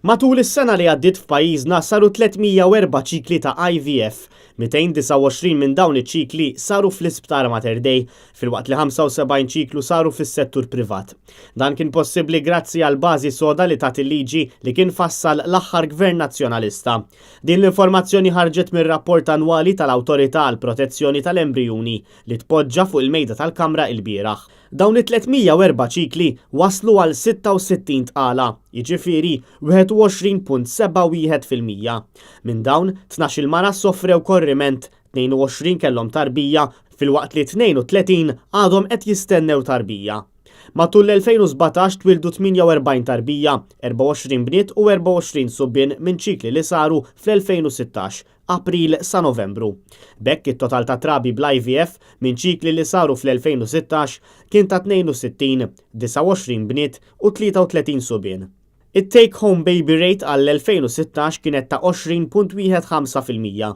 Matul is-sena li għaddiet f'pajjiżna saru 304 ċikli ta' IVF, 229 minn dawn iċ-ċikli saru fl-Isptar Mater Dei, filwaqt li 75 ċiklu saru fis-settur privat. Dan kien possibbli grazzi għal bażi soda li tagħti il-liġi li kien fassal l-aħħar Gvern Nazzjonalista. Din l-informazzjoni ħarġet mir-rapport annwali tal-Awtorità għall Protezzjoni tal-Embrijuni li tpoġġa fuq il-mejda tal-Kamra il-bieraħ. Dawn it-304 ċikli waslu għal 66 tqala, jiġifieri 21.71%. Minn dawn 12 mara soffrew korriment, 22 kellhom tarbija, filwaqt li 32 għadhom qed jistennew tarbija. Matul l-2017 twildu 48 tarbija, 24 bniet u 24 subbien minn ċikli li saru fl-2016, April sa Novembru. Bekk it-total ta' trabi bl-IVF minn ċikli li saru fl-2016 kien ta' 62, 29 bniet u 33 subbien. It-take home baby rate għall-2016 kienet ta' 20.15%.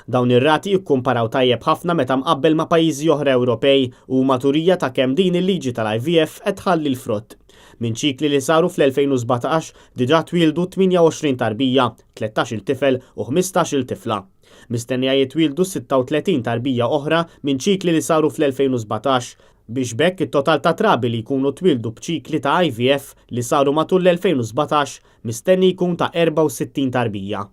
Dawn ir-rati jikkumparaw tajjeb ħafna meta mqabbel ma' pajjiżi oħra Ewropej u maturija ta' kemm din il-liġi tal-IVF qed tħalli l-frott. Minn ċikli li saru fl-2017 diġà twildu 28 tarbija, 13 tifel u 15 tifla. Mistennija jitwildu 36 tarbija oħra minn ċikli li saru fl-2017 biex bekk it-total ta' trabi li jkunu twildu b'ċikli ta' IVF li saru matul l-2017 mistenni jkun ta' 64 tarbija.